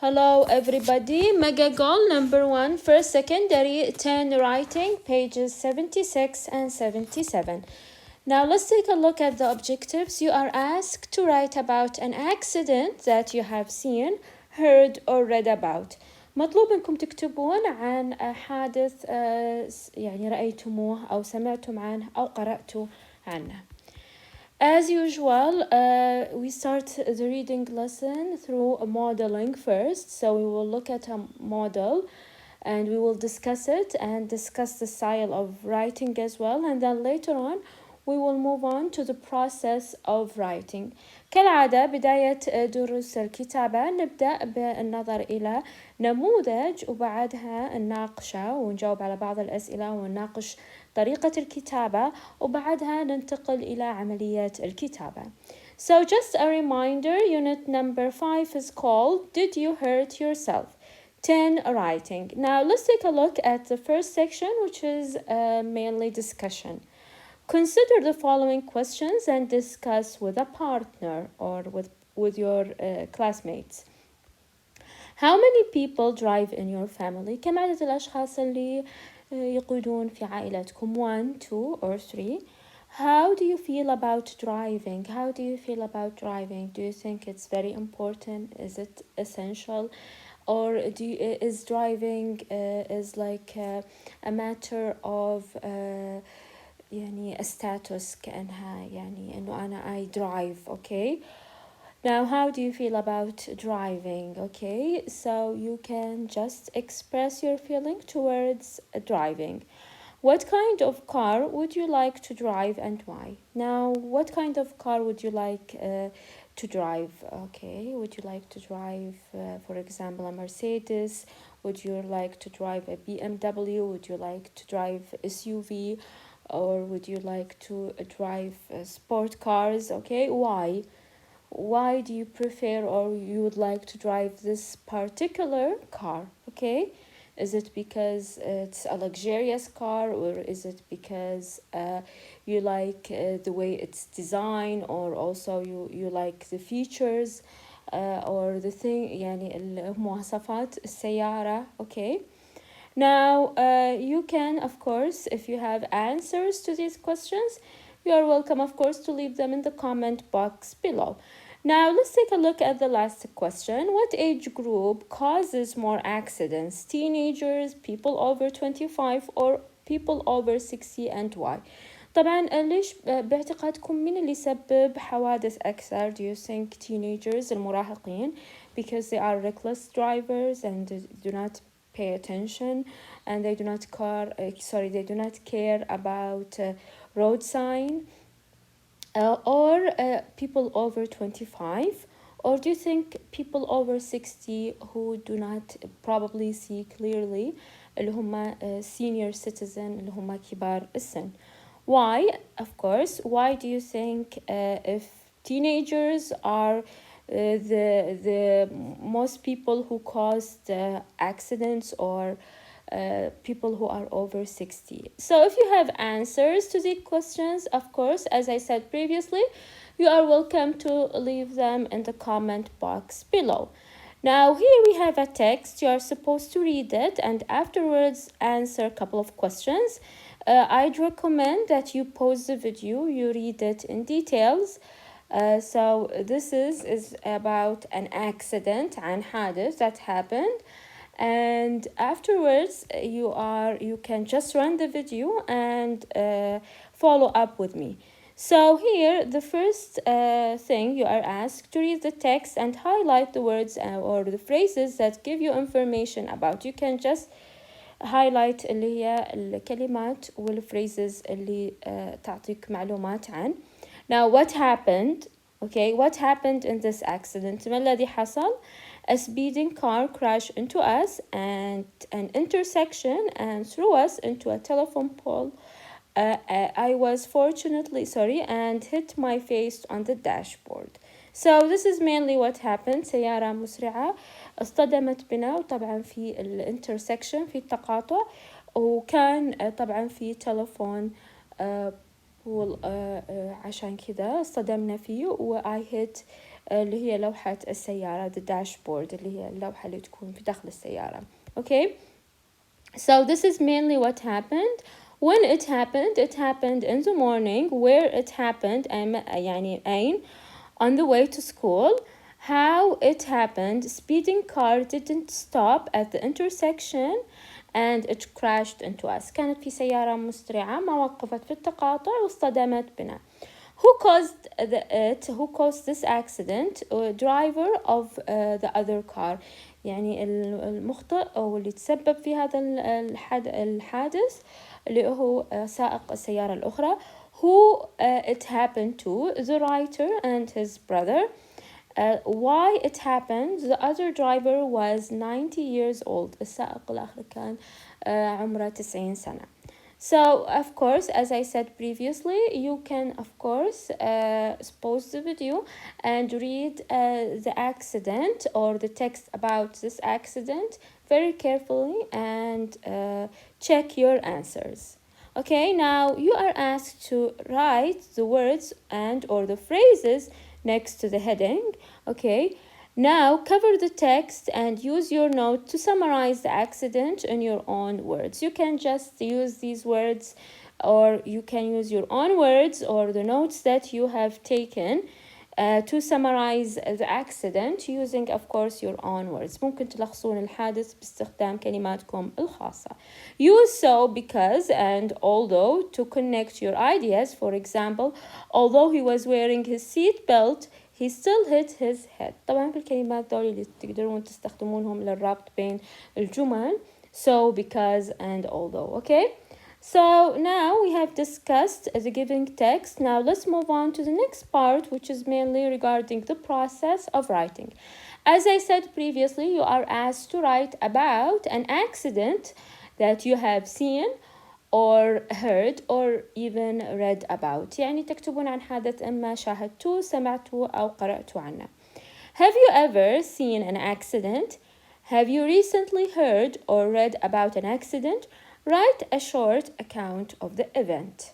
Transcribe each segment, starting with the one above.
Hello everybody, mega goal number 1, first secondary 10 writing, pages 76 and 77. Now let's take a look at the objectives. You are asked to write about an accident that you have seen, heard or read about. مطلوب منكم تكتبون عن حادث يعني رأيتموه أو سمعتم عنه أو قرأتوا عنه. As usual, we start the reading lesson through a modeling first. So we will look at a model and we will discuss it and discuss the style of writing as well. And then later on, we will move on to the process of writing. كالعادة بداية دروس الكتابة نبدأ بالنظر إلى نموذج وبعدها نناقشه ونجاوب على بعض الأسئلة ونناقش طريقة الكتابة وبعدها ننتقل إلى عمليات الكتابة. So just a reminder, unit number 5 is called Did You Hurt Yourself? 10 writing. Now let's take a look at the first section, which is mainly discussion. Consider the following questions and discuss with a partner or with your classmates. How many people drive in your family? كم عدد الأشخاص اللي يقودون في عائلتكم؟ 1, 2 or 3. How do you feel about driving? How do you feel about driving? Do you think it's very important? Is it essential? Or is driving is like a matter of يعني a status كأنها يعني إنه أنا I drive, okay? Now, how do you feel about driving? Okay, so you can just express your feeling towards driving. What kind of car would you like to drive and why? Now, what kind of car would you like to drive? Okay, would you like to drive, for example, a Mercedes? Would you like to drive a BMW? Would you like to drive SUV? Or would you like to drive sport cars? Okay, why? Why do you prefer or you would like to drive this particular car? Okay, is it because it's a luxurious car, or is it because you like the way it's designed, or also you like the features or the thing يعني المواصفات السيارة? Okay. Now, you can, of course, if you have answers to these questions, you are welcome, of course, to leave them in the comment box below. Now, let's take a look at the last question. What age group causes more accidents? Teenagers, people over 25, or people over 60, and why? طبعا ليش باعتقادكم مين اللي يسبب حوادث أكثر? Do you think teenagers المراهقين because they are reckless drivers and do not pay attention and they do not care about road sign, or people over 25, or do you think people over 60 who do not probably see clearly اللي هم senior citizen اللي هم كبار السن? Why? Of course, why do you think if teenagers are the most people who caused accidents or people who are over 60? So if you have answers to these questions, of course, as I said previously, you are welcome to leave them in the comment box below. Now here we have a text. You are supposed to read it and afterwards answer a couple of questions. I'd recommend that you pause the video, you read it in details. So this is about an accident, عن حادث that happened, and afterwards you can just run the video and follow up with me. So here the first thing you are asked to read the text and highlight the words or the phrases that give you information about. You can just highlight اللي هي الكلمات والphrases اللي تعطيك معلومات عن. Now what happened? Okay, what happened in this accident? ما الذي حصل? A speeding car crashed into us and an intersection and threw us into a telephone pole. I was fortunately and hit my face on the dashboard. So this is mainly what happened. سيارة مسرعة اصطدمت بنا وطبعا في الانترسكشن في التقاطع وكان طبعا في تلفون عشان كذا اصطدمنا فيه و I hit اللي هي لوحة السيارة the dashboard اللي هي اللوحة اللي تكون في داخل السيارة. okay. So this is mainly what happened. When it happened in the morning. Where it happened يعني أين on the way to school. How it happened. Speeding car didn't stop at the intersection and it crashed into us. كانت في سيارة مسرعة ما وقفت في التقاطع واصطدمت بنا. Who caused this accident? Driver of the other car. يعني المخطئ أو اللي تسبب في هذا الحادث اللي هو سائق السيارة الأخرى. Who it happened to? The writer and his brother. Why it happened? The other driver was 90 years old. السائق الآخر كان عمره 90 سنة. So of course, as I said previously, you can of course pause the video and read the accident or the text about this accident very carefully and check your answers. Okay, now you are asked to write the words and or the phrases next to the heading. Okay, now cover the text and use your note to summarize the accident in your own words. You can just use these words or you can use your own words or the notes that you have taken to summarize the accident using of course your own words. ممكن تلخصون الحادث باستخدام كلماتكم الخاصة. Use so, because, and although to connect your ideas. For example, although he was wearing his seat belt, he still hit his head. طبعا في الكلمات دول اللي تقدرون تستخدمونهم للربط بين الجمل. So, because, and although. Okay. So now we have discussed the given text. Now let's move on to the next part, which is mainly regarding the process of writing. As I said previously, you are asked to write about an accident that you have seen or heard or even read about. يعني تكتبون عن حادث إما شاهدتوه سمعتوه أو قرأتوا عنه. Have you ever seen an accident? Have you recently heard or read about an accident? Write a short account of the event.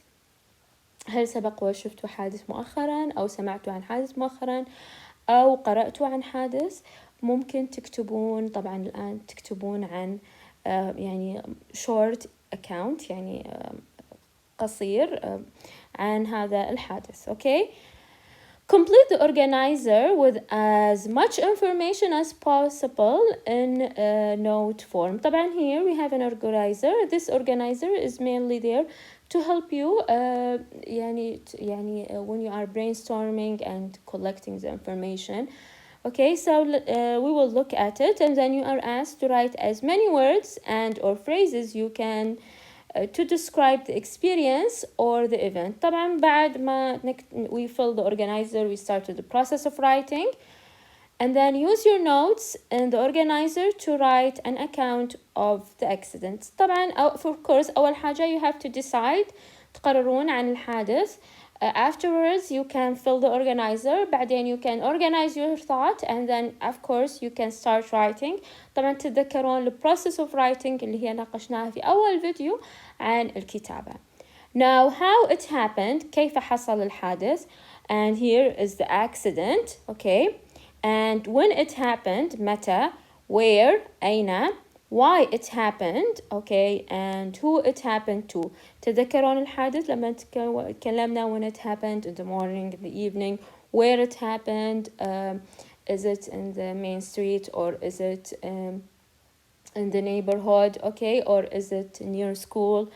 هل سبق وشفتوا حادث مؤخرا أو سمعتوا عن حادث مؤخرا أو قرأتوا عن حادث؟ ممكن تكتبون طبعا الآن تكتبون عن يعني short account يعني قصير عن هذا الحادث. Okay. Complete the organizer with as much information as possible in note form. طبعا here we have an organizer. This organizer is mainly there to help you يعني when you are brainstorming and collecting the information. Okay, so we will look at it and then you are asked to write as many words and or phrases you can to describe the experience or the event. طبعا بعد ما we fill the organizer, we started the process of writing, and then use your notes in the organizer to write an account of the accident. طبعا of course أول حاجة you have to decide تقررون عن الحادث. Afterwards you can fill the organizer. بعدين you can organize your thought and then of course you can start writing. طبعا تتذكرون the process of writing اللي هي ناقشناها في أول فيديو عن الكتابة. Now how it happened, كيف حصل الحادث, and here is the accident. Okay, and when it happened, متى, where, أين, why it happened, okay, and who it happened to. تذكرون الحادث لما تكلمنا when it happened, in the morning, in the evening, where it happened, is it in the main street or is it in the neighborhood, okay, or is it near school.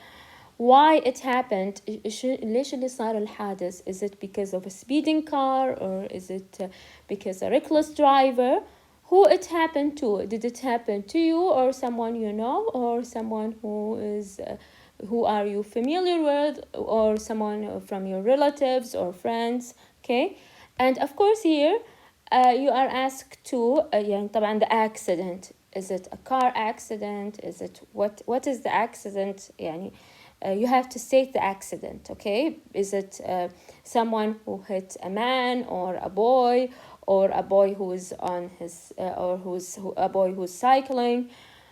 Why it happened, ليش اللي صار الحادث, is it because of a speeding car or is it because a reckless driver. Who it happened to, did it happen to you or someone you know or someone who are you familiar with or someone from your relatives or friends. Okay, and of course here you are asked to يعني طبعا the accident, is it a car accident, is it what is the accident يعني you have to state the accident. Okay, is it someone who hit a man or a boy or a boy who is on his a boy who's cycling.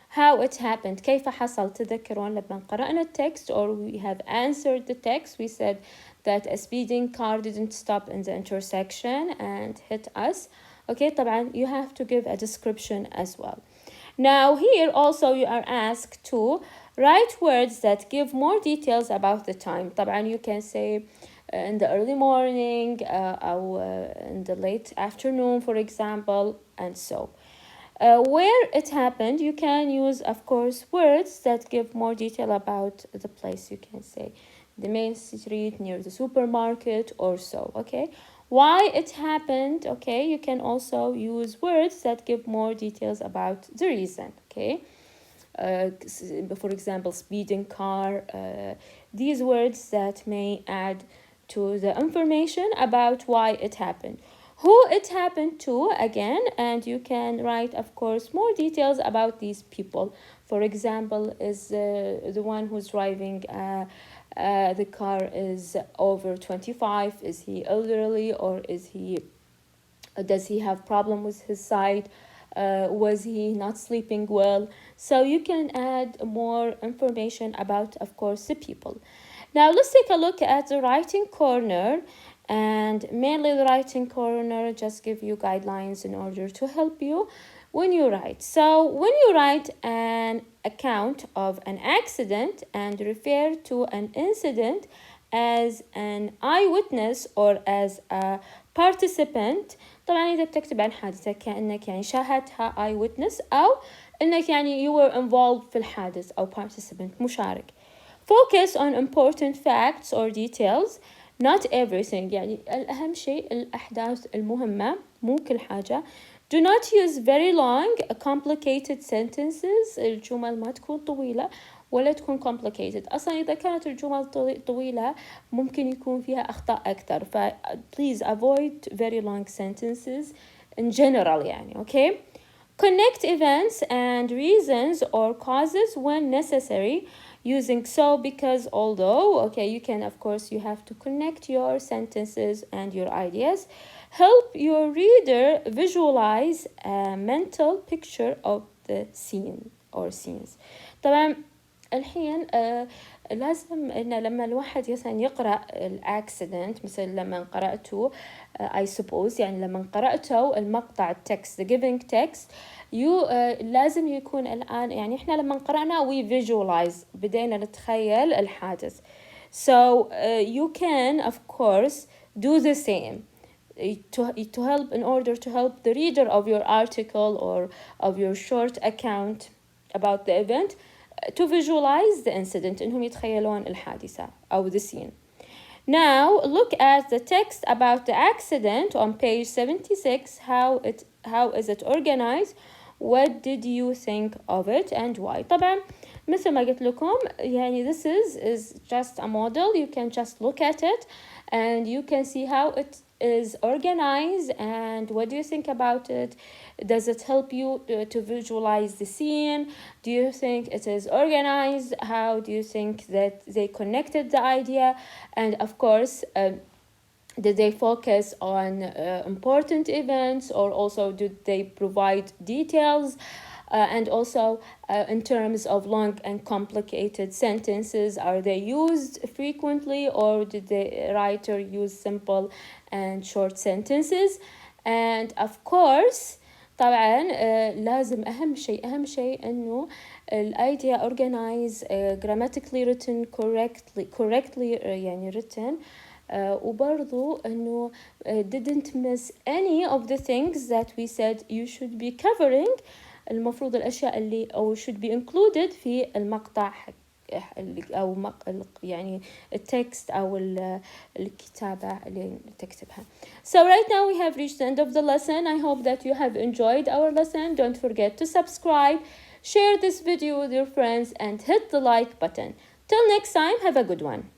how it happened. كيف حصل. تذكرون لما قرأنا التكست or we have answered the text, we said that a speeding car didn't stop in the intersection and hit us. Okay, طبعا you have to give a description as well. Now here also you are asked to write words that give more details about the time. طبعا you can say in the early morning or in the late afternoon, for example, and so. Where it happened, you can use, of course, words that give more detail about the place. You can say the main street, near the supermarket, or so, okay? Why it happened, okay? You can also use words that give more details about the reason, okay? For example, speeding car, these words that may add to the information about why it happened. Who it happened to, again, and you can write, of course, more details about these people. For example, is the one who's driving the car is over 25, is he elderly, or does he have problem with his sight? Was he not sleeping well? So you can add more information about, of course, the people. Now let's take a look at the writing corner, and mainly the writing corner just give you guidelines in order to help you when you write. So when you write an account of an accident and refer to an incident as an eyewitness or as a participant, طبعا إذا بتكتب عن حادثة كأنك يعني شاهدتها eyewitness أو إنك يعني you were involved في الحادث أو participant مشارك. Focus on important facts or details, not everything. يعني الأهم شيء الأحداث المهمة مو كل حاجة. Do not use very long complicated sentences. الجمل ما تكون طويلة ولا تكون complicated. أصلا إذا كانت الجمل طويلة ممكن يكون فيها أخطاء أكثر. Please avoid very long sentences in general يعني. Okay. Connect events and reasons or causes when necessary using so, because, although. Okay, you can, of course, you have to connect your sentences and your ideas. Help your reader visualize a mental picture of the scene or scenes. طبعا الحين لازم إن لما الواحد مثلا يقرأ الأكسيدنت مثل لما قرأته I suppose يعني لما قرأته المقطع التكست the giving text لازم يكون الآن يعني إحنا لما قرأنا we visualize بدينا نتخيل الحادث. So you can of course do the same to help in order to help the reader of your article or of your short account about the event to visualize the incident إنهم يتخيلون الحادثة أو the scene. Now look at the text about the accident on page 76. How is it organized? What did you think of it and why? طبعا مثل ما قلت لكم يعني this is just a model. You can just look at it and you can see how it is organized and what do you think about it. Does it help you to visualize the scene? Do you think it is organized? How do you think that they connected the idea? And of course did they focus on important events or also did they provide details? And also in terms of long and complicated sentences, are they used frequently or did the writer use simple and short sentences? And of course طبعا لازم أهم شيء إنه الidea organize grammatically written correctly يعني written وبرضو إنه didn't miss any of the things that we said you should be covering. المفروض الأشياء اللي أو should be included في المقطع أو يعني التكست أو الكتابة اللي تكتبها. So right now we have reached the end of the lesson. I hope that you have enjoyed our lesson. Don't forget to subscribe, share this video with your friends and hit the like button. Till next time, have a good one.